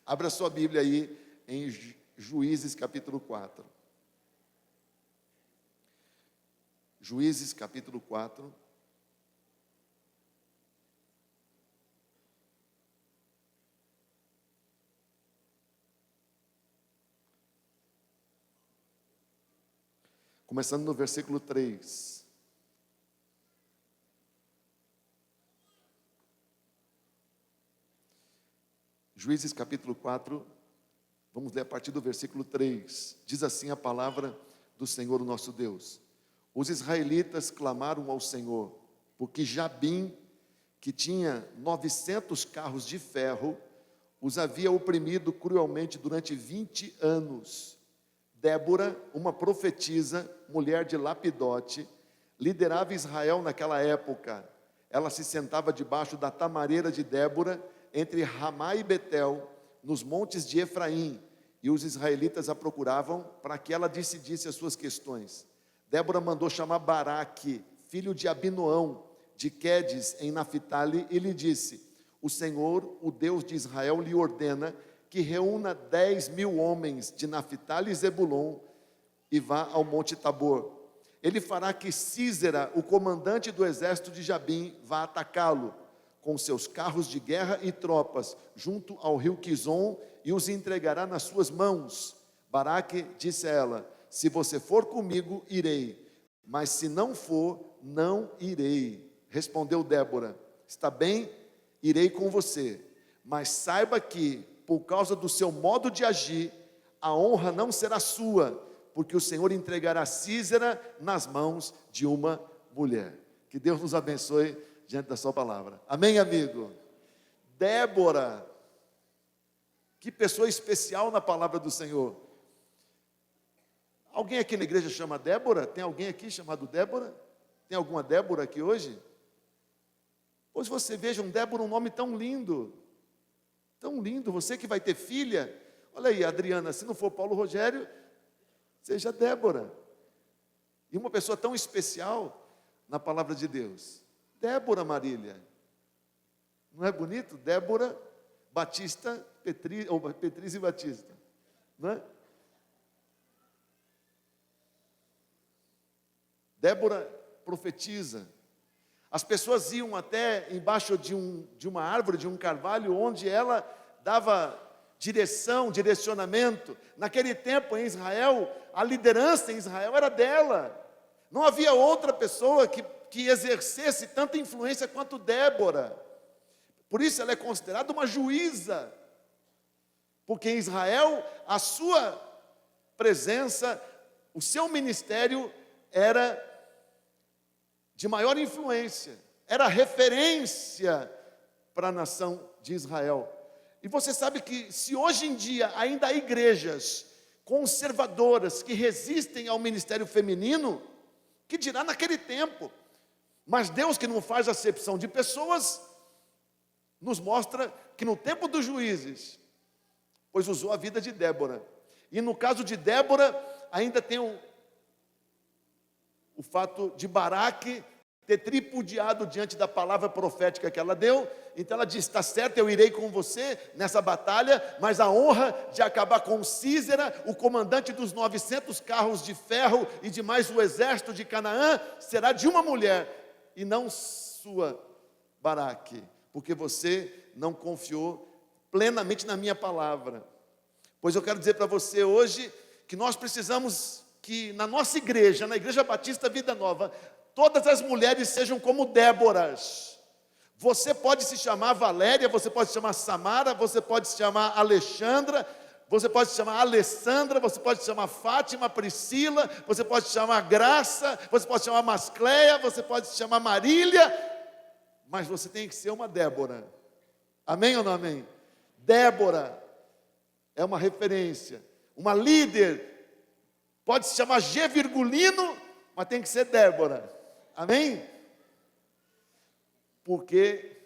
Abra sua Bíblia aí em Juízes capítulo 4. Juízes capítulo 4. Começando no versículo 3. Juízes capítulo 4, vamos ler a partir do versículo 3. Diz assim a palavra do Senhor nosso Deus. Os israelitas clamaram ao Senhor, porque Jabim, que tinha 900 carros de ferro, os havia oprimido cruelmente durante 20 anos. Débora, uma profetisa, mulher de Lapidote, liderava Israel naquela época. Ela se sentava debaixo da tamareira de Débora, entre Ramá e Betel, nos montes de Efraim, e os israelitas a procuravam para que ela decidisse as suas questões. Débora mandou chamar Baraque, filho de Abinoão, de Quedes, em Naphtali, e lhe disse: o Senhor, o Deus de Israel, lhe ordena que reúna 10.000 homens de Naphtali e Zebulon e vá ao monte Tabor. Ele fará que Sísera, o comandante do exército de Jabim, vá atacá-lo com seus carros de guerra e tropas, junto ao rio Quizon, e os entregará nas suas mãos. Baraque disse a ela: se você for comigo, irei, mas se não for, não irei. Respondeu Débora: está bem, irei com você, mas saiba que, por causa do seu modo de agir, a honra não será sua, porque o Senhor entregará Sísera nas mãos de uma mulher. Que Deus nos abençoe diante da sua palavra. Amém, amigo? Débora, que pessoa especial na palavra do Senhor. Alguém aqui na igreja chama Débora? Tem alguém aqui chamado Débora? Tem alguma Débora aqui hoje? Pois você veja, Débora, um nome tão lindo. Tão lindo, você que vai ter filha. Olha aí, Adriana, se não for Paulo Rogério, seja Débora. E uma pessoa tão especial na palavra de Deus. Débora Marília. Não é bonito? Débora Batista, Petrícia Batista. Não é? Débora profetiza. As pessoas iam até embaixo de uma árvore, de um carvalho, onde ela dava direção, direcionamento. Naquele tempo em Israel, a liderança em Israel era dela. Não havia outra pessoa que exercesse tanta influência quanto Débora. Por isso ela é considerada uma juíza. Porque em Israel, a sua presença, o seu ministério era de maior influência, era referência para a nação de Israel. E você sabe que se hoje em dia ainda há igrejas conservadoras que resistem ao ministério feminino, que dirá naquele tempo? Mas Deus, que não faz acepção de pessoas, nos mostra que no tempo dos juízes, pois usou a vida de Débora. E no caso de Débora, ainda tem o fato de Baraque ter tripudiado diante da palavra profética que ela deu. Então ela disse: está certo, eu irei com você nessa batalha, mas a honra de acabar com Sísera, o comandante dos 900 carros de ferro e de mais o exército de Canaã, será de uma mulher, e não sua, Baraque, porque você não confiou plenamente na minha palavra. Pois eu quero dizer para você hoje que nós precisamos que na nossa igreja, na Igreja Batista Vida Nova, todas as mulheres sejam como Déboras. Você pode se chamar Valéria, você pode se chamar Samara, você pode se chamar Alexandra, você pode se chamar Alessandra, você pode se chamar Fátima, Priscila, você pode se chamar Graça, você pode se chamar Mascleia, você pode se chamar Marília, mas você tem que ser uma Débora. Amém ou não amém? Débora é uma referência, uma líder. Pode se chamar G Virgulino, mas tem que ser Débora. Amém? Porque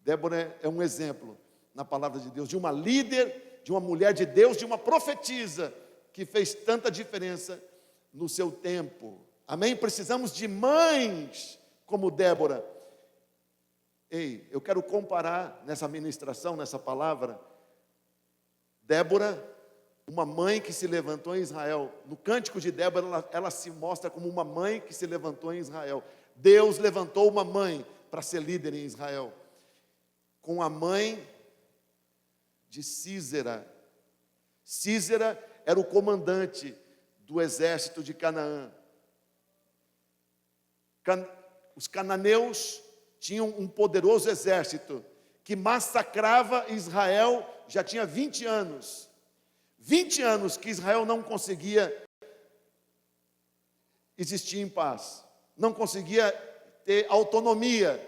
Débora é um exemplo na palavra de Deus, de uma líder, de uma mulher de Deus, de uma profetisa, que fez tanta diferença no seu tempo. Amém? Precisamos de mães como Débora. Ei, eu quero comparar nessa ministração, nessa palavra, Débora, uma mãe que se levantou em Israel. No cântico de Débora, ela se mostra como uma mãe que se levantou em Israel. Deus levantou uma mãe para ser líder em Israel. Com a mãe de Sísera. Sísera era o comandante do exército de Canaã. Os cananeus tinham um poderoso exército que massacrava Israel já tinha 20 anos. 20 anos que Israel não conseguia existir em paz. Não conseguia ter autonomia,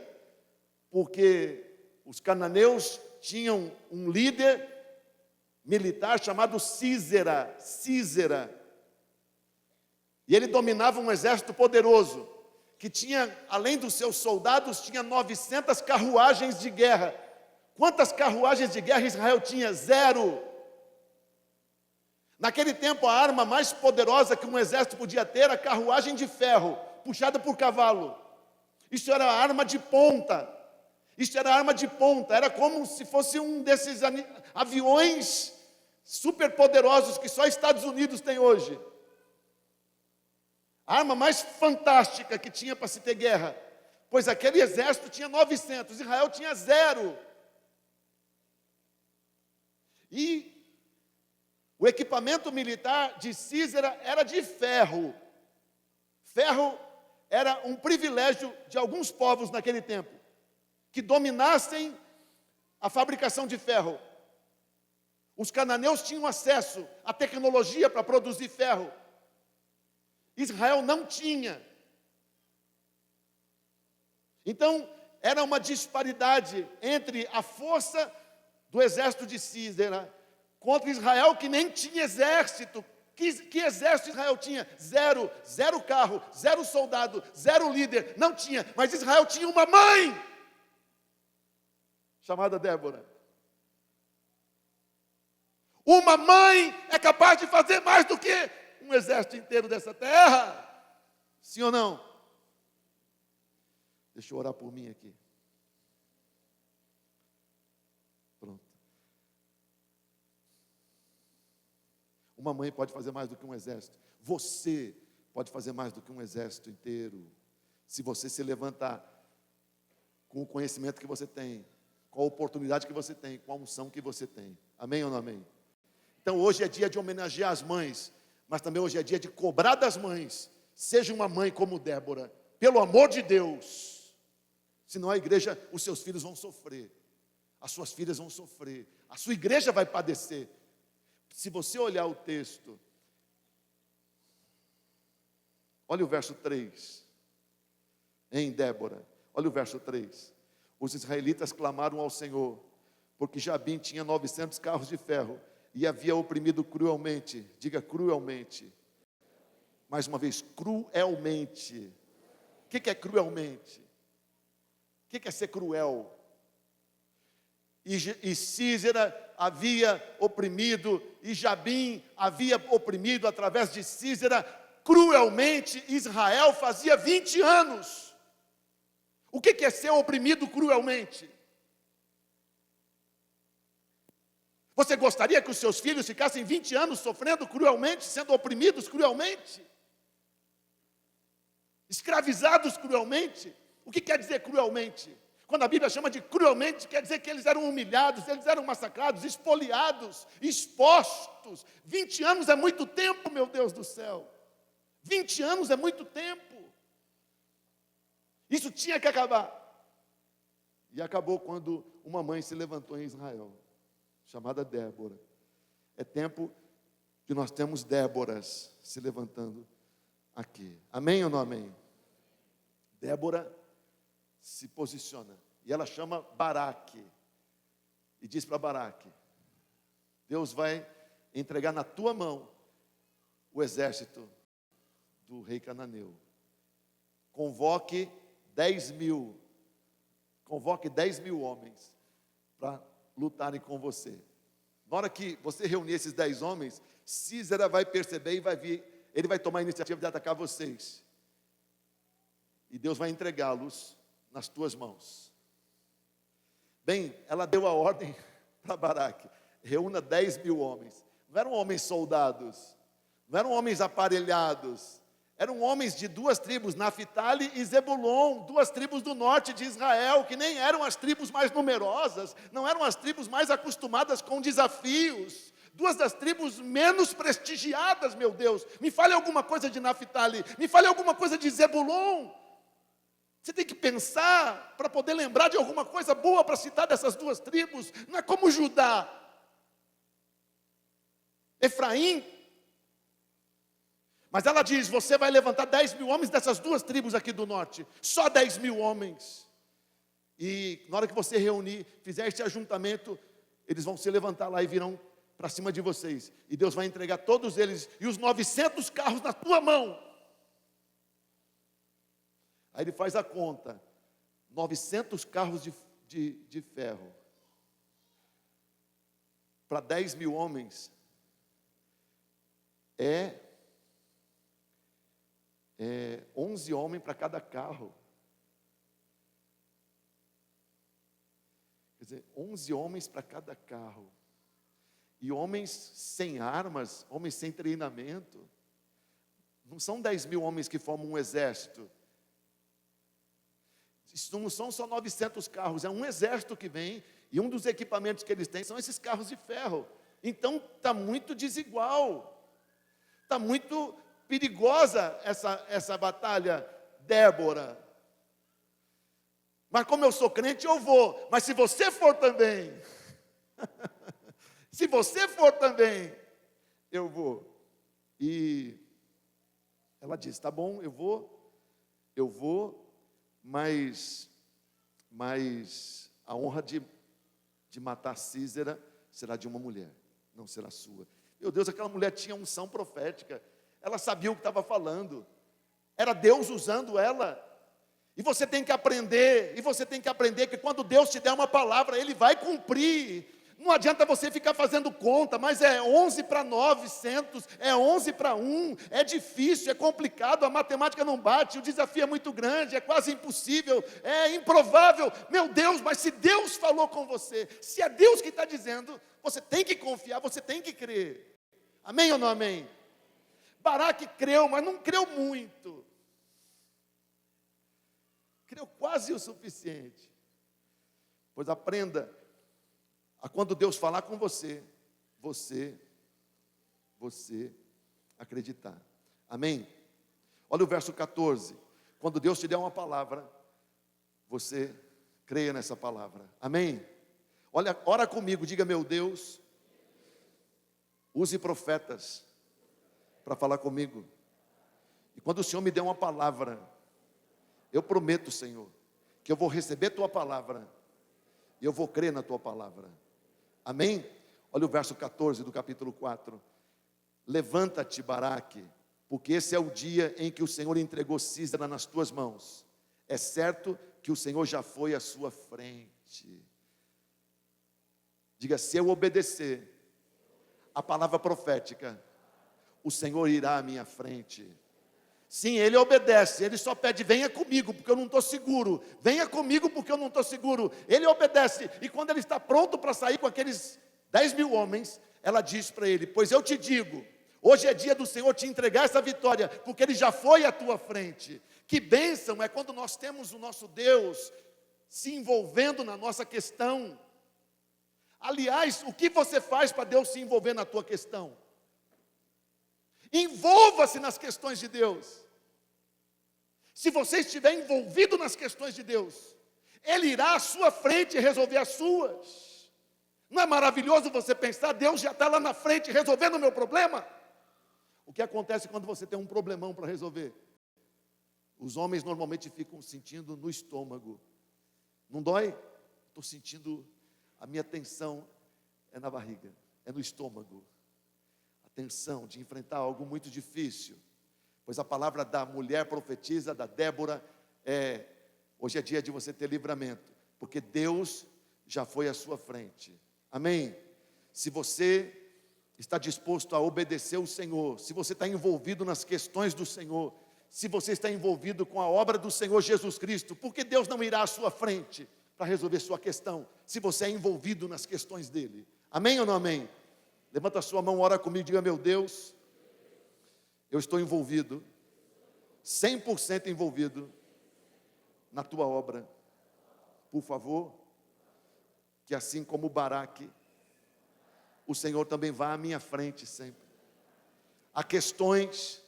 porque os cananeus tinham um líder militar chamado Sísera. E ele dominava um exército poderoso, que tinha, além dos seus soldados, tinha 900 carruagens de guerra. Quantas carruagens de guerra Israel tinha? 0. Naquele tempo, a arma mais poderosa que um exército podia ter era a carruagem de ferro, puxada por cavalo. Isso era arma de ponta. Era como se fosse um desses aviões superpoderosos que só Estados Unidos tem hoje. A arma mais fantástica que tinha para se ter guerra, pois aquele exército tinha 900, Israel tinha 0. E o equipamento militar de Sísera era de ferro. Ferro era um privilégio de alguns povos naquele tempo, que dominassem a fabricação de ferro. Os cananeus tinham acesso à tecnologia para produzir ferro. Israel não tinha. Então, era uma disparidade entre a força do exército de Sísera contra Israel, que nem tinha exército. Que exército Israel tinha? 0. 0 carro, 0 soldado, 0 líder. Não tinha. Mas Israel tinha uma mãe, chamada Débora. Uma mãe é capaz de fazer mais do que um exército inteiro dessa terra. Sim ou não? Deixa eu orar por mim aqui. Pronto. Uma mãe pode fazer mais do que um exército. Você pode fazer mais do que um exército inteiro. Se você se levantar com o conhecimento que você tem, com a oportunidade que você tem, com a unção que você tem. Amém ou não amém? Então hoje é dia de homenagear as mães, mas também hoje é dia de cobrar das mães. Seja uma mãe como Débora, pelo amor de Deus. Senão a igreja, os seus filhos vão sofrer, as suas filhas vão sofrer, a sua igreja vai padecer. Se você olhar o texto, olha o verso 3, em Débora, olha o verso 3. Os israelitas clamaram ao Senhor, porque Jabim tinha 900 carros de ferro, e havia oprimido cruelmente, diga cruelmente, mais uma vez, cruelmente. O que é cruelmente? O que é ser cruel? E Sísera havia oprimido, e Jabim havia oprimido através de Sísera, cruelmente. Israel fazia 20 anos. O que é ser oprimido cruelmente? Você gostaria que os seus filhos ficassem 20 anos sofrendo cruelmente, sendo oprimidos cruelmente? Escravizados cruelmente? O que quer dizer cruelmente? Quando a Bíblia chama de cruelmente, quer dizer que eles eram humilhados, eles eram massacrados, espoliados, expostos. 20 anos é muito tempo, meu Deus do céu. 20 anos é muito tempo. Isso tinha que acabar. E acabou quando uma mãe se levantou em Israel, chamada Débora. É tempo que nós temos Déboras se levantando aqui. Amém ou não amém? Débora se posiciona. E ela chama Baraque. E diz para Baraque: Deus vai entregar na tua mão o exército do rei cananeu. Convoque 10 mil homens para lutarem com você. Na hora que você reunir esses 10 homens, Sísera vai perceber e vai vir, ele vai tomar a iniciativa de atacar vocês. E Deus vai entregá-los nas tuas mãos. Bem, ela deu a ordem para Baraque. reúna 10 mil homens. Não eram homens soldados, não eram homens aparelhados, eram homens de duas tribos, Naftali e Zebulon, duas tribos do norte de Israel, que nem eram as tribos mais numerosas, não eram as tribos mais acostumadas com desafios, duas das tribos menos prestigiadas, meu Deus. Me fale alguma coisa de Naftali, me fale alguma coisa de Zebulon. Você tem que pensar para poder lembrar de alguma coisa boa para citar dessas duas tribos. Não é como Judá, Efraim. Mas ela diz, você vai levantar 10 mil homens dessas duas tribos aqui do norte. Só 10 mil homens. E na hora que você reunir, fizer este ajuntamento, eles vão se levantar lá e virão para cima de vocês. E Deus vai entregar todos eles e os 900 carros na tua mão. Aí ele faz a conta. 900 carros de ferro. Para 10 mil homens. É 11 homens para cada carro. Quer dizer, 11 homens para cada carro. E homens sem armas, homens sem treinamento. Não são 10 mil homens que formam um exército. Isso não são só 900 carros, é um exército que vem. E um dos equipamentos que eles têm são esses carros de ferro. Então está muito desigual. Está muito perigosa essa batalha, Débora. Mas como eu sou crente, eu vou. Mas se você for também, se você for também, eu vou. E ela disse, tá bom, eu vou, mas a honra de matar Císera será de uma mulher, não será sua. Meu Deus, aquela mulher tinha unção profética. Ela sabia o que estava falando. Era Deus usando ela. E você tem que aprender que quando Deus te der uma palavra, Ele vai cumprir. Não adianta você ficar fazendo conta, mas é 11 para 900, é 11 para 1, é difícil, é complicado, a matemática não bate, o desafio é muito grande, é quase impossível, é improvável. Meu Deus, mas se Deus falou com você, se é Deus que está dizendo, você tem que confiar, você tem que crer. Amém ou não amém? Baraque creu, mas não creu muito. Creu quase o suficiente. Pois aprenda a quando Deus falar com você acreditar. Amém? Olha o verso 14. Quando Deus te der uma palavra, você creia nessa palavra. Amém? Olha, ora comigo, diga, meu Deus, use profetas para falar comigo. E quando o Senhor me der uma palavra, eu prometo, Senhor, que eu vou receber tua palavra e eu vou crer na tua palavra. Amém? Olha o verso 14 do capítulo 4. Levanta-te, Baraque, porque esse é o dia em que o Senhor entregou Císera nas tuas mãos. É certo que o Senhor já foi à sua frente. Diga, se eu obedecer a palavra profética, o Senhor irá à minha frente. Sim, Ele obedece, Ele só pede, venha comigo, porque eu não estou seguro. Venha comigo, porque eu não estou seguro. Ele obedece, e quando ele está pronto para sair com aqueles 10 mil homens, ela diz para ele, pois eu te digo, hoje é dia do Senhor te entregar essa vitória, porque Ele já foi à tua frente. Que bênção é quando nós temos o nosso Deus se envolvendo na nossa questão. Aliás, o que você faz para Deus se envolver na tua questão? Envolva-se nas questões de Deus. Se você estiver envolvido nas questões de Deus, Ele irá à sua frente resolver as suas. Não é maravilhoso você pensar, Deus já está lá na frente resolvendo o meu problema? O que acontece quando você tem um problemão para resolver? Os homens normalmente ficam sentindo no estômago. Não dói? Estou sentindo, a minha tensão é na barriga, é no estômago. Tensão de enfrentar algo muito difícil, pois a palavra da mulher profetiza, da Débora, hoje é dia de você ter livramento, porque Deus já foi à sua frente. Amém? Se você está disposto a obedecer o Senhor, se você está envolvido nas questões do Senhor, se você está envolvido com a obra do Senhor Jesus Cristo, porque Deus não irá à sua frente para resolver sua questão, se você é envolvido nas questões dEle. Amém ou não amém? Levanta a sua mão, ora comigo, diga: meu Deus, eu estou envolvido, 100% envolvido na tua obra. Por favor, que assim como Baraque, o Senhor também vá à minha frente sempre. Há questões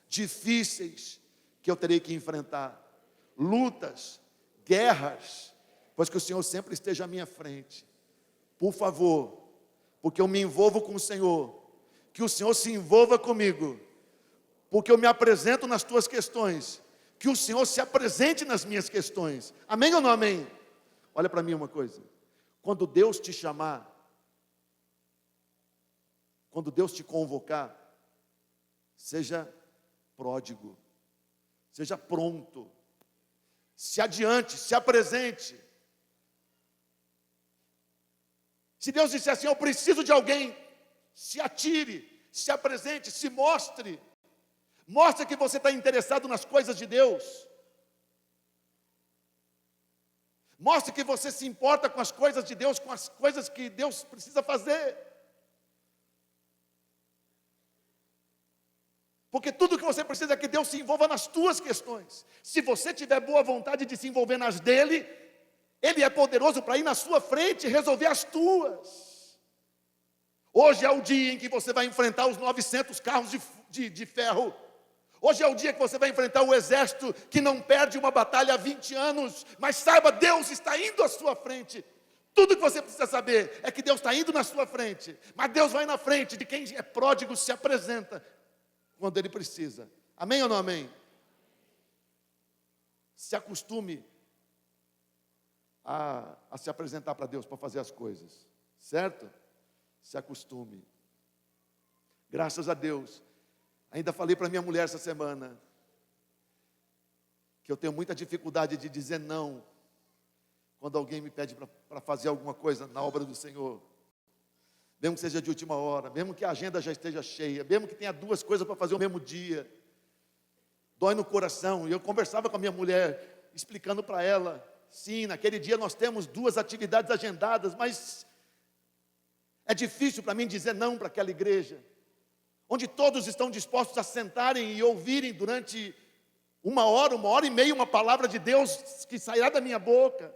difíceis que eu terei que enfrentar, lutas, guerras, pois que o Senhor sempre esteja à minha frente. Por favor, porque eu me envolvo com o Senhor, que o Senhor se envolva comigo, porque eu me apresento nas tuas questões, que o Senhor se apresente nas minhas questões. Amém ou não amém? Olha para mim uma coisa, quando Deus te chamar, quando Deus te convocar, seja pródigo, seja pronto, se adiante, se apresente. Se Deus disser assim: eu preciso de alguém, se atire, se apresente, se mostre. Mostre que você está interessado nas coisas de Deus. Mostre que você se importa com as coisas de Deus, com as coisas que Deus precisa fazer. Porque tudo que você precisa é que Deus se envolva nas tuas questões. Se você tiver boa vontade de se envolver nas dele, Ele é poderoso para ir na sua frente e resolver as tuas. Hoje é o dia em que você vai enfrentar os 900 carros de ferro. Hoje é o dia que você vai enfrentar o exército que não perde uma batalha há 20 anos. Mas saiba, Deus está indo à sua frente. Tudo que você precisa saber é que Deus está indo na sua frente. Mas Deus vai na frente de quem é pródigo, se apresenta quando Ele precisa. Amém ou não amém? Se acostume a se apresentar para Deus para fazer as coisas, certo? Se acostume. Graças a Deus. Ainda falei para minha mulher essa semana que eu tenho muita dificuldade de dizer não quando alguém me pede para fazer alguma coisa na obra do Senhor. Mesmo que seja de última hora, mesmo que a agenda já esteja cheia, mesmo que tenha 2 coisas para fazer no mesmo dia. Dói no coração. E eu conversava com a minha mulher, explicando para ela: sim, naquele dia nós temos 2 atividades agendadas, mas é difícil para mim dizer não para aquela igreja, onde todos estão dispostos a sentarem e ouvirem durante 1 hora, 1h30, uma palavra de Deus que sairá da minha boca.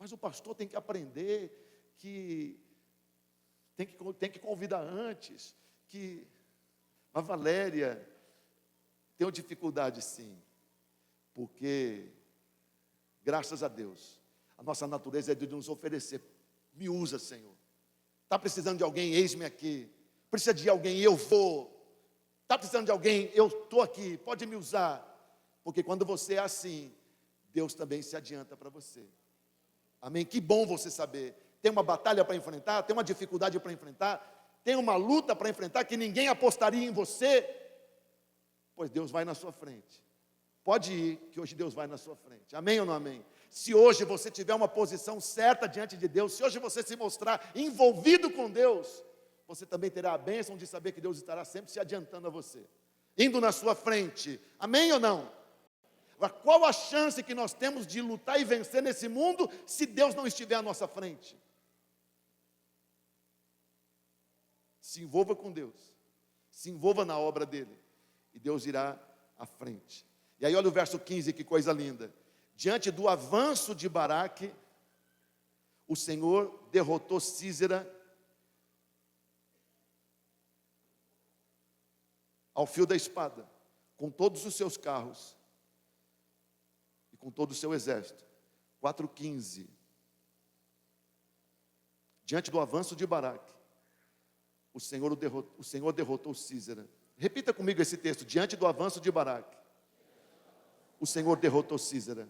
Mas o pastor tem que aprender que tem que convidar antes, que a Valéria tem dificuldade sim, porque, graças a Deus, a nossa natureza é de nos oferecer. Me usa, Senhor. Está precisando de alguém? Eis-me aqui. Precisa de alguém? Eu vou. Está precisando de alguém? Eu estou aqui. Pode me usar. Porque quando você é assim, Deus também se adianta para você. Amém? Que bom você saber. Tem uma batalha para enfrentar, tem uma dificuldade para enfrentar, tem uma luta para enfrentar que ninguém apostaria em você, pois Deus vai na sua frente. Pode ir, que hoje Deus vai na sua frente. Amém ou não amém? Se hoje você tiver uma posição certa diante de Deus, se hoje você se mostrar envolvido com Deus, você também terá a bênção de saber que Deus estará sempre se adiantando a você, indo na sua frente. Amém ou não? Agora, qual a chance que nós temos de lutar e vencer nesse mundo se Deus não estiver à nossa frente? Se envolva com Deus, se envolva na obra dele, e Deus irá à frente. E aí olha o verso 15, que coisa linda. Diante do avanço de Baraque, o Senhor derrotou Sísera ao fio da espada, com todos os seus carros e com todo o seu exército. 4:15. Diante do avanço de Baraque, o Senhor derrotou Sísera. Repita comigo esse texto. Diante do avanço de Baraque, o Senhor derrotou Sísera.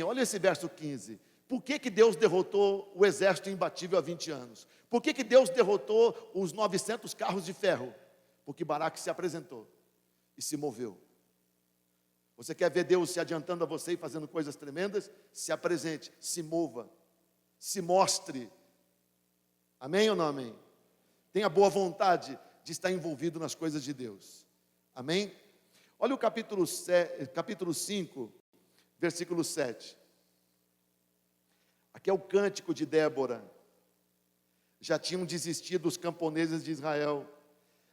Olha esse verso 15. Por que Deus derrotou o exército imbatível há 20 anos? Por que Deus derrotou os 900 carros de ferro? Porque Baraque se apresentou e se moveu. Você quer ver Deus se adiantando a você e fazendo coisas tremendas? Se apresente, se mova, se mostre. Amém ou não amém? Tenha boa vontade de estar envolvido nas coisas de Deus. Amém? Olha o capítulo 5, versículo 7. Aqui é o cântico de Débora. Já tinham desistido os camponeses de Israel,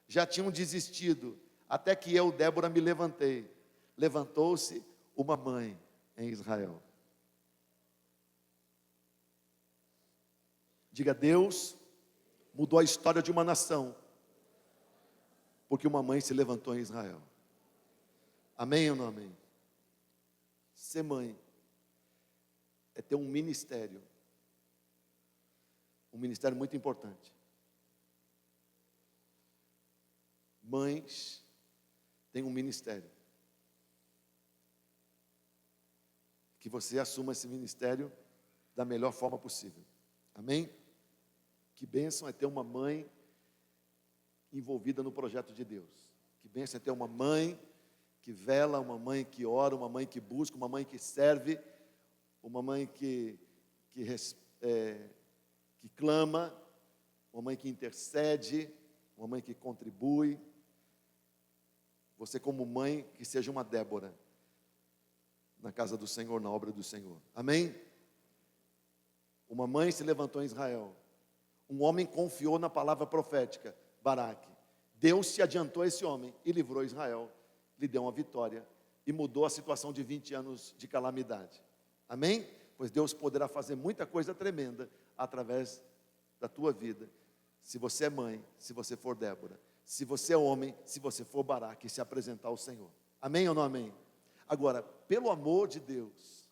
já tinham desistido, até que eu, Débora, me levantei. Levantou-se uma mãe em Israel. Diga: Deus mudou a história de uma nação, porque uma mãe se levantou em Israel. Amém ou não amém? Ser mãe é ter um ministério muito importante. Mães têm um ministério. Que você assuma esse ministério da melhor forma possível. Amém? Que bênção é ter uma mãe envolvida no projeto de Deus. Que bênção é ter uma mãe que vela, uma mãe que ora, uma mãe que busca, uma mãe que serve, uma mãe que clama, uma mãe que intercede, uma mãe que contribui. Você, como mãe, que seja uma Débora na casa do Senhor, na obra do Senhor. Amém? Uma mãe se levantou em Israel. Um homem confiou na palavra profética, Baraque. Deus se adiantou a esse homem e livrou Israel, lhe deu uma vitória e mudou a situação de 20 anos de calamidade. Amém? Pois Deus poderá fazer muita coisa tremenda através da tua vida, se você é mãe, se você for Débora, se você é homem, se você for Baraque e se apresentar ao Senhor. Amém ou não amém? Agora, pelo amor de Deus,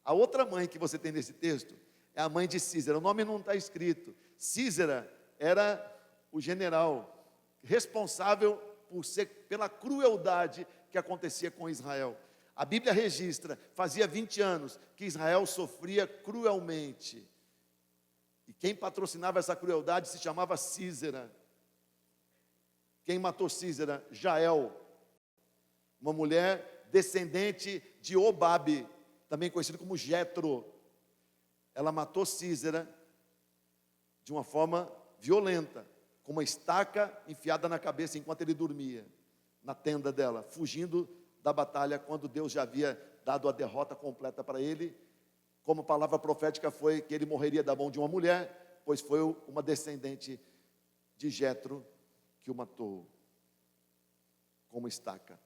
a outra mãe que você tem nesse texto é a mãe de Císera. O nome não está escrito. Císera era o general responsável pela crueldade que acontecia com Israel. A Bíblia registra, fazia 20 anos que Israel sofria cruelmente. E quem patrocinava essa crueldade se chamava Císera. Quem matou Císera? Jael, uma mulher descendente de Obabe, também conhecido como Jetro. Ela matou Císera de uma forma violenta, com uma estaca enfiada na cabeça enquanto ele dormia, na tenda dela, fugindo da batalha, quando Deus já havia dado a derrota completa para ele. Como palavra profética foi que ele morreria da mão de uma mulher, pois foi uma descendente de Jetro que o matou com uma estaca.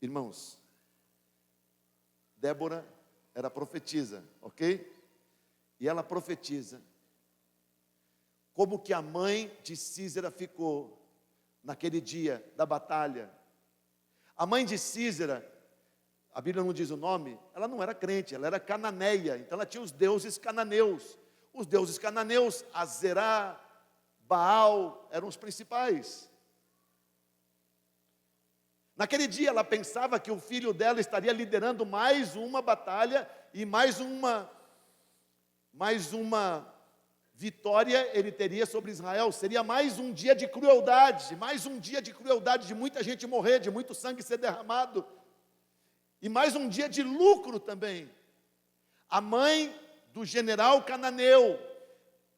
Irmãos, Débora era profetisa, ok? E ela profetiza como que a mãe de Císera ficou naquele dia da batalha. A mãe de Císera, a Bíblia não diz o nome, ela não era crente, ela era cananeia, então ela tinha os deuses cananeus. Os deuses cananeus, Azerá, Baal, eram os principais. Naquele dia ela pensava que o filho dela estaria liderando mais uma batalha e mais uma vitória ele teria sobre Israel. Seria mais um dia de crueldade, de muita gente morrer, de muito sangue ser derramado. E mais um dia de lucro também. A mãe do general cananeu,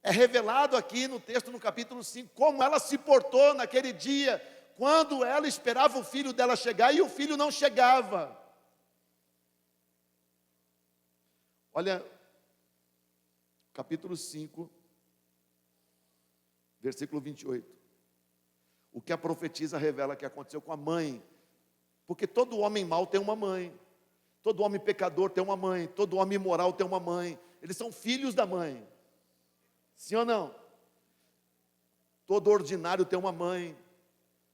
é revelado aqui no texto, no capítulo 5, como ela se portou naquele dia, quando ela esperava o filho dela chegar e o filho não chegava. Olha, capítulo 5, versículo 28. O que a profetisa revela que aconteceu com a mãe. Porque todo homem mau tem uma mãe. Todo homem pecador tem uma mãe. Todo homem imoral tem uma mãe. Eles são filhos da mãe. Sim ou não? Todo ordinário tem uma mãe.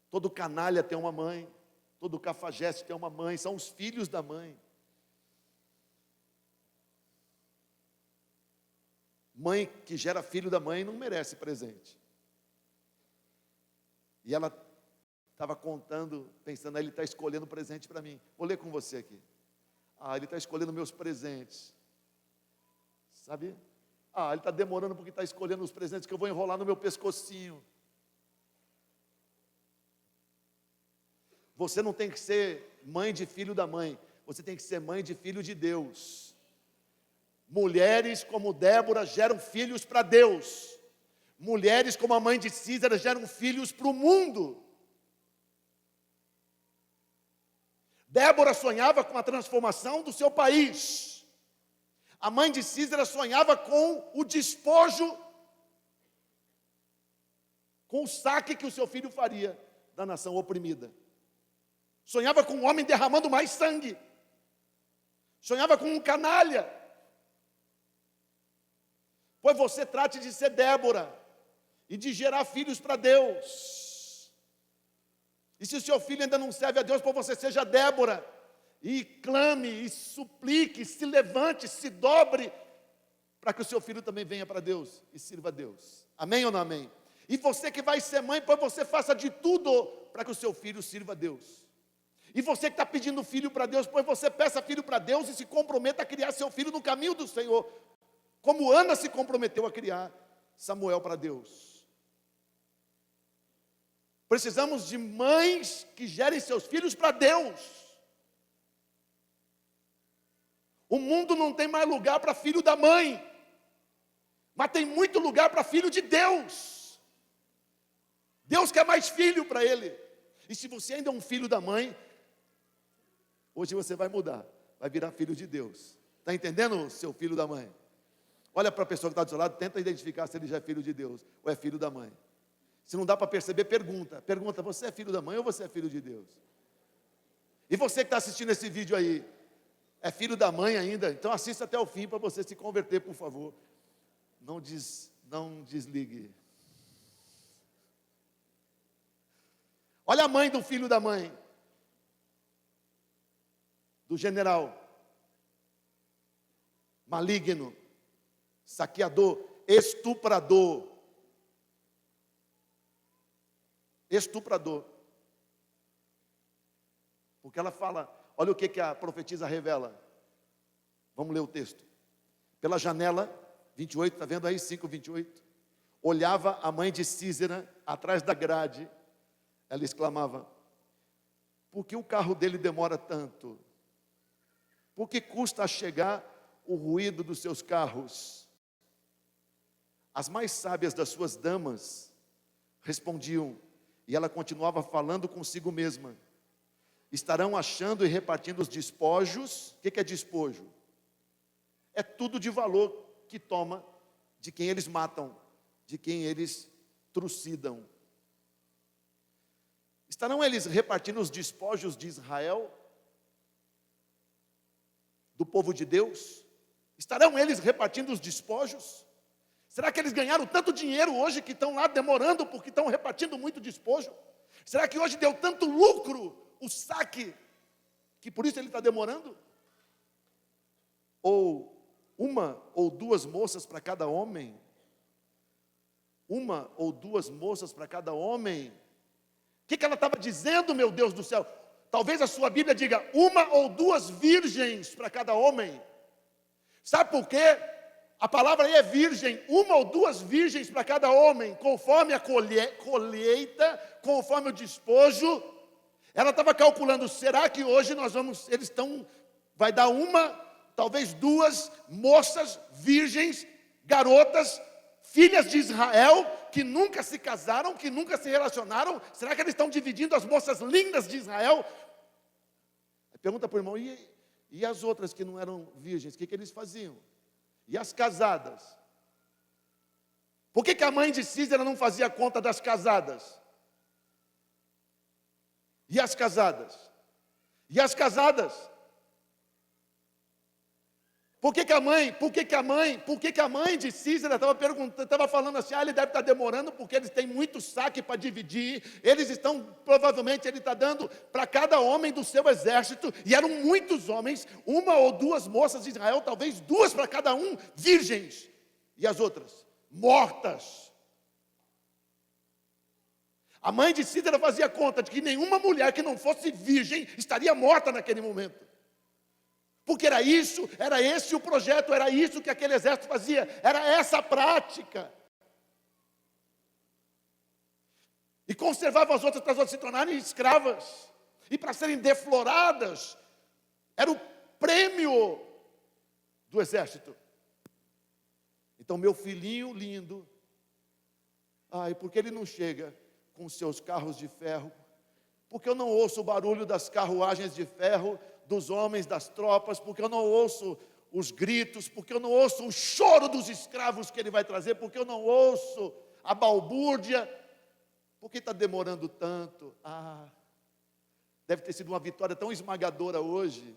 Todo canalha tem uma mãe. Todo cafajeste tem uma mãe. São os filhos da mãe. Mãe que gera filho da mãe não merece presente. E ela estava contando, pensando, ele está escolhendo presente para mim. Vou ler com você aqui. Ele está escolhendo meus presentes. Sabe? Ele está demorando porque está escolhendo os presentes que eu vou enrolar no meu pescocinho. Você não tem que ser mãe de filho da mãe. Você tem que ser mãe de filho de Deus. Mulheres como Débora geram filhos para Deus. Mulheres como a mãe de Císera geram filhos para o mundo. Débora sonhava com a transformação do seu país. A mãe de Císera sonhava com o despojo, com o saque que o seu filho faria da nação oprimida. Sonhava com um homem derramando mais sangue. Sonhava com um canalha. Pois você trate de ser Débora e de gerar filhos para Deus. E se o seu filho ainda não serve a Deus, pois você seja Débora e clame, e suplique, se levante, se dobre, para que o seu filho também venha para Deus e sirva a Deus. Amém ou não amém? E você que vai ser mãe, pois você faça de tudo para que o seu filho sirva a Deus. E você que está pedindo filho para Deus, pois você peça filho para Deus e se comprometa a criar seu filho no caminho do Senhor, como Ana se comprometeu a criar Samuel para Deus. Precisamos de mães que gerem seus filhos para Deus. O mundo não tem mais lugar para filho da mãe, mas tem muito lugar para filho de Deus. Deus quer mais filho para ele. E se você ainda é um filho da mãe, hoje você vai mudar, vai virar filho de Deus. Está entendendo, seu filho da mãe? Olha para a pessoa que está do seu lado, tenta identificar se ele já é filho de Deus ou é filho da mãe. Se não dá para perceber, pergunta, você é filho da mãe ou você é filho de Deus? E você que está assistindo esse vídeo aí, é filho da mãe ainda? Então assista até o fim para você se converter, por favor. Não desligue. Olha a mãe do filho da mãe, do general, maligno, saqueador, estuprador. Porque ela fala, olha o que a profetisa revela. Vamos ler o texto. Pela janela, 28, está vendo aí, 5:28. Olhava a mãe de Císera, atrás da grade. Ela exclamava, por que o carro dele demora tanto? Por que custa a chegar o ruído dos seus carros? As mais sábias das suas damas respondiam, e ela continuava falando consigo mesma, estarão achando e repartindo os despojos. O que é despojo? É tudo de valor que toma de quem eles matam, de quem eles trucidam. Estarão eles repartindo os despojos de Israel, do povo de Deus? Estarão eles repartindo os despojos? Será que eles ganharam tanto dinheiro hoje que estão lá demorando porque estão repartindo muito despojo? Será que hoje deu tanto lucro o saque que por isso ele está demorando? Ou uma ou duas moças para cada homem? Uma ou duas moças para cada homem? O que ela estava dizendo, meu Deus do céu? Talvez a sua Bíblia diga, uma ou duas virgens para cada homem. Sabe por quê? A palavra aí é virgem, uma ou duas virgens para cada homem, conforme a colheita, conforme o despojo. Ela estava calculando, será que hoje vai dar uma, talvez duas moças virgens, garotas, filhas de Israel, que nunca se casaram, que nunca se relacionaram? Será que eles estão dividindo as moças lindas de Israel? Pergunta para o irmão, e as outras que não eram virgens, o que eles faziam? E as casadas? Por que a mãe de Císera não fazia conta das casadas? E as casadas? E as casadas? Por que a mãe de Císera estava falando assim, ele deve estar demorando porque eles têm muito saque para dividir, provavelmente ele está dando para cada homem do seu exército, e eram muitos homens, uma ou duas moças de Israel, talvez duas para cada um, virgens, e as outras, mortas. A mãe de Císera fazia conta de que nenhuma mulher que não fosse virgem estaria morta naquele momento. Porque era esse o projeto, era isso que aquele exército fazia, era essa a prática. E conservava as outras para as outras se tornarem escravas, e para serem defloradas, era o prêmio do exército. Então, meu filhinho lindo, por que ele não chega com seus carros de ferro, porque eu não ouço o barulho das carruagens de ferro, dos homens, das tropas, porque eu não ouço os gritos, porque eu não ouço o choro dos escravos que ele vai trazer, porque eu não ouço a balbúrdia. Por que está demorando tanto? Deve ter sido uma vitória tão esmagadora hoje,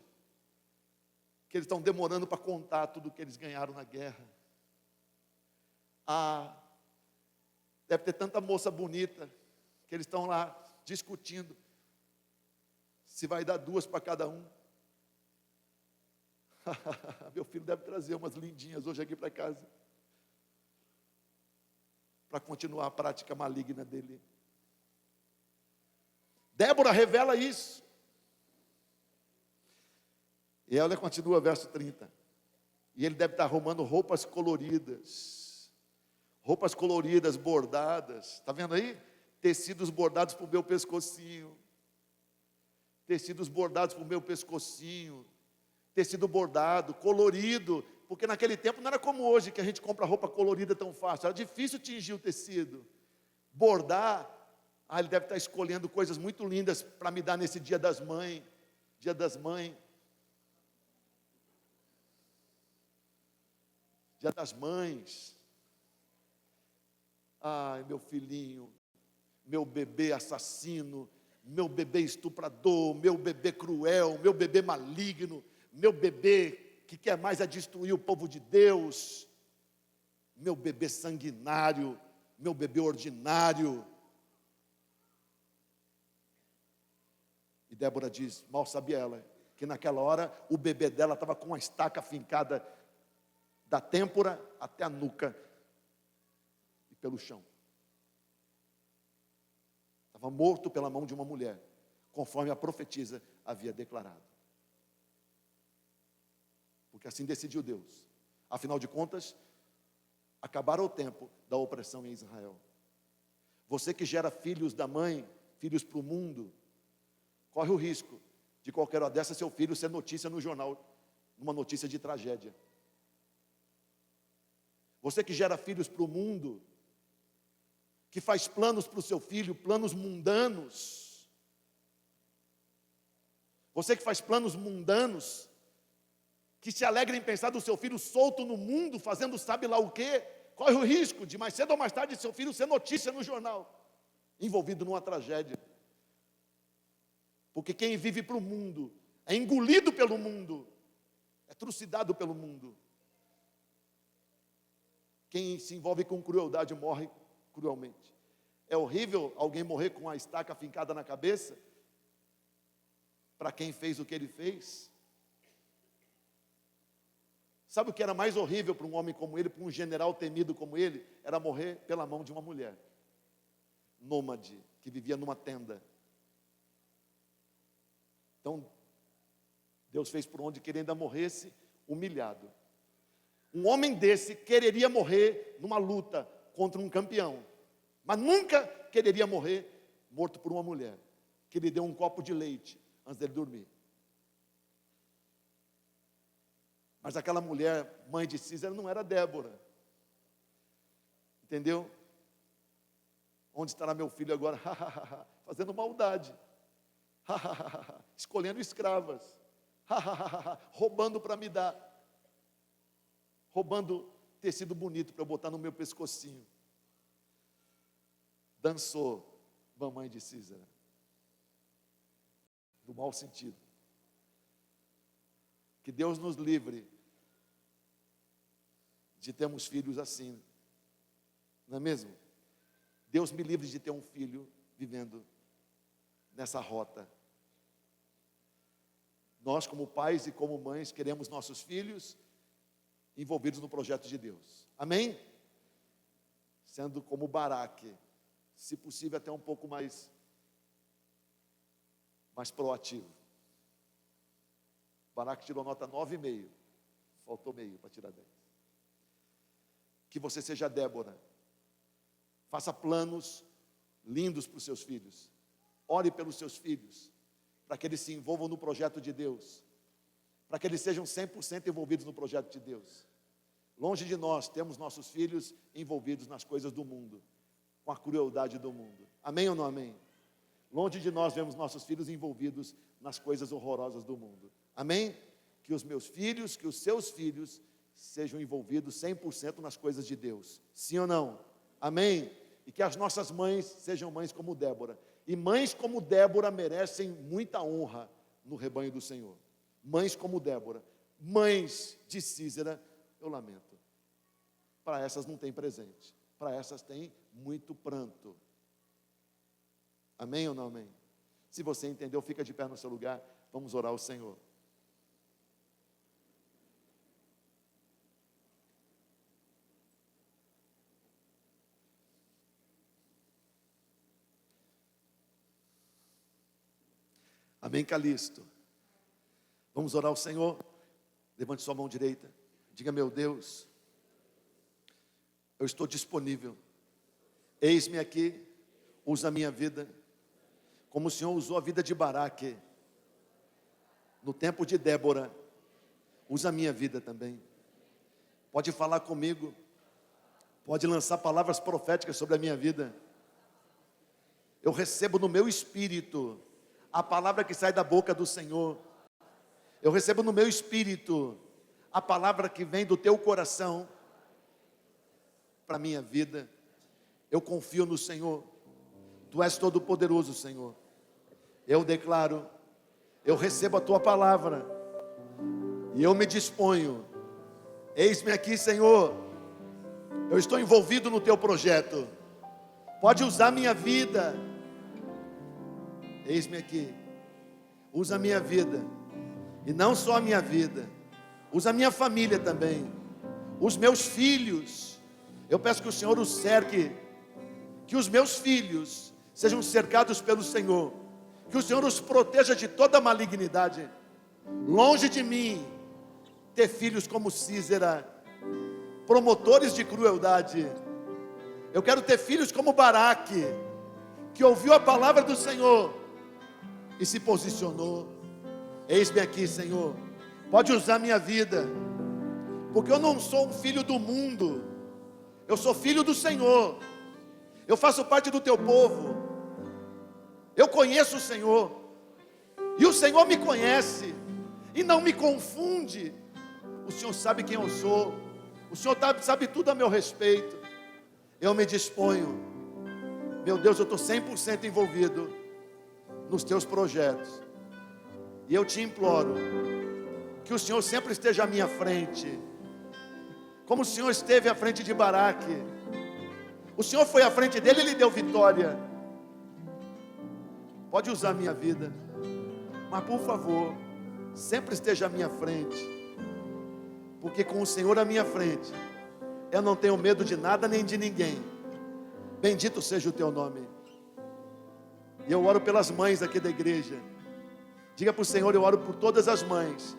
que eles estão demorando para contar tudo que eles ganharam na guerra. Deve ter tanta moça bonita, que eles estão lá discutindo se vai dar 2 para cada um. Meu filho deve trazer umas lindinhas hoje aqui para casa, para continuar a prática maligna dele. Débora revela isso. E ela continua, verso 30. E ele deve estar arrumando roupas coloridas, bordadas. Está vendo aí? Tecidos bordados para o meu pescocinho. Tecidos bordados para o meu pescocinho. Tecido bordado, colorido. Porque naquele tempo não era como hoje, que a gente compra roupa colorida tão fácil. Era difícil tingir o tecido. Bordar. Ele deve estar escolhendo coisas muito lindas para me dar nesse Dia das Mães. Dia das Mães. Dia das Mães. Ai, meu filhinho, meu bebê assassino, meu bebê estuprador, meu bebê cruel, meu bebê maligno, meu bebê que quer mais é destruir o povo de Deus, meu bebê sanguinário, meu bebê ordinário. E Débora diz, mal sabia ela, que naquela hora o bebê dela estava com uma estaca fincada da têmpora até a nuca e pelo chão. Estava morto pela mão de uma mulher, conforme a profetisa havia declarado. Porque assim decidiu Deus. Afinal de contas, acabará o tempo da opressão em Israel. Você que gera filhos da mãe, filhos para o mundo, corre o risco de qualquer hora dessa seu filho ser notícia no jornal, uma notícia de tragédia. Você que gera filhos para o mundo, que faz planos para o seu filho, planos mundanos. Você que faz planos mundanos, que se alegra em pensar do seu filho solto no mundo, fazendo sabe lá o quê, corre o risco de mais cedo ou mais tarde seu filho ser notícia no jornal, envolvido numa tragédia. Porque quem vive para o mundo, é engolido pelo mundo, é trucidado pelo mundo. Quem se envolve com crueldade morre cruelmente. É horrível alguém morrer com a estaca fincada na cabeça, para quem fez o que ele fez. Sabe o que era mais horrível para um homem como ele, para um general temido como ele? Era morrer pela mão de uma mulher nômade, que vivia numa tenda. Então, Deus fez por onde que ele ainda morresse humilhado. Um homem desse quereria morrer numa luta contra um campeão, mas nunca quereria morrer morto por uma mulher, que lhe deu um copo de leite antes dele dormir. Mas aquela mulher, mãe de Císara, não era Débora. Entendeu? Onde estará meu filho agora? Fazendo maldade. Escolhendo escravas. Roubando para me dar. Roubando tecido bonito para eu botar no meu pescocinho. Dançou, mamãe de Císara. Do mau sentido. Que Deus nos livre de termos filhos assim. Não é mesmo? Deus me livre de ter um filho vivendo nessa rota. Nós, como pais e como mães, queremos nossos filhos envolvidos no projeto de Deus. Amém? Sendo como Baraque, se possível até um pouco mais proativo. Baraque tirou nota 9,5. Faltou meio para tirar 10. Que você seja Débora. Faça planos lindos para os seus filhos. Ore pelos seus filhos, para que eles se envolvam no projeto de Deus. Para que eles sejam 100% envolvidos no projeto de Deus. Longe de nós temos nossos filhos envolvidos nas coisas do mundo, com a crueldade do mundo. Amém ou não amém? Longe de nós vemos nossos filhos envolvidos nas coisas horrorosas do mundo. Amém? Que os meus filhos, que os seus filhos sejam envolvidos 100% nas coisas de Deus. Sim ou não? Amém? E que as nossas mães sejam mães como Débora. E mães como Débora merecem muita honra no rebanho do Senhor. Mães como Débora. Mães de Císera, eu lamento. Para essas não tem presente. Para essas tem muito pranto. Amém ou não amém? Se você entendeu, fica de pé no seu lugar. Vamos orar ao Senhor. Amém, Calixto? Vamos orar ao Senhor? Levante sua mão direita. Diga, meu Deus, eu estou disponível. Eis-me aqui, usa a minha vida, como o Senhor usou a vida de Baraque. No tempo de Débora, usa a minha vida também. Pode falar comigo, pode lançar palavras proféticas sobre a minha vida. Eu recebo no meu espírito a palavra que sai da boca do Senhor. Eu recebo no meu espírito a palavra que vem do teu coração para a minha vida. Eu confio no Senhor. Tu és todo poderoso, Senhor. Eu declaro, eu recebo a tua palavra e eu me disponho. Eis-me aqui, Senhor. Eu estou envolvido no teu projeto. Pode usar minha vida. Eis-me aqui, usa a minha vida, e não só a minha vida, usa a minha família também, os meus filhos. Eu peço que o Senhor os cerque, que os meus filhos sejam cercados pelo Senhor, que o Senhor os proteja de toda malignidade. Longe de mim ter filhos como Císera, promotores de crueldade. Eu quero ter filhos como Baraque, que ouviu a palavra do Senhor e se posicionou. Eis-me aqui, Senhor. Pode usar minha vida, porque eu não sou um filho do mundo, eu sou filho do Senhor. Eu faço parte do teu povo. Eu conheço o Senhor, e o Senhor me conhece e não me confunde. O Senhor sabe quem eu sou. O Senhor sabe tudo a meu respeito. Eu me disponho. Meu Deus, eu estou 100% envolvido nos teus projetos. E eu te imploro que o Senhor sempre esteja à minha frente, como o Senhor esteve à frente de Baraque. O Senhor foi à frente dele e lhe deu vitória. Pode usar a minha vida, mas por favor, sempre esteja à minha frente, porque com o Senhor à minha frente, eu não tenho medo de nada nem de ninguém. Bendito seja o teu nome. E eu oro pelas mães aqui da igreja. Diga para o Senhor, eu oro por todas as mães,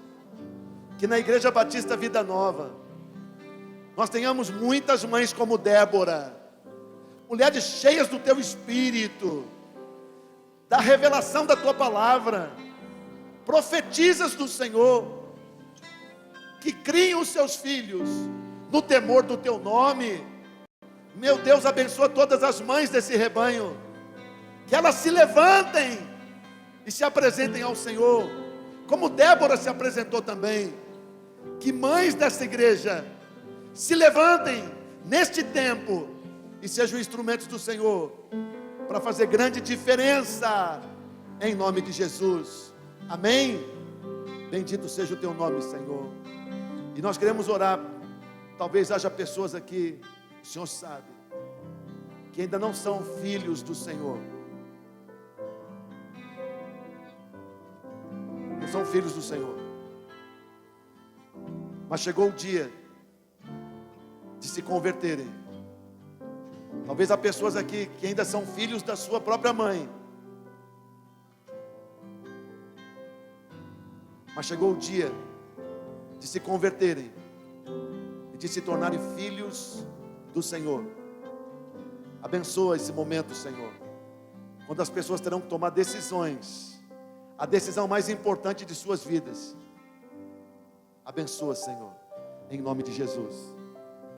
que na Igreja Batista Vida Nova nós tenhamos muitas mães como Débora, mulheres cheias do teu espírito, da revelação da tua palavra, profetizas do Senhor, que criem os seus filhos no temor do teu nome. Meu Deus, abençoa todas as mães desse rebanho, que elas se levantem e se apresentem ao Senhor, como Débora se apresentou também. Que mães dessa igreja se levantem neste tempo e sejam instrumentos do Senhor para fazer grande diferença, em nome de Jesus. Amém? Bendito seja o teu nome, Senhor. E nós queremos orar. Talvez haja pessoas aqui, o Senhor sabe, que ainda não são filhos do Senhor. Não são filhos do Senhor. Mas chegou o dia de se converterem. Talvez há pessoas aqui que ainda são filhos da sua própria mãe. Mas chegou o dia de se converterem e de se tornarem filhos do Senhor. Abençoa esse momento, Senhor, quando as pessoas terão que tomar decisões, a decisão mais importante de suas vidas. Abençoa, Senhor, em nome de Jesus.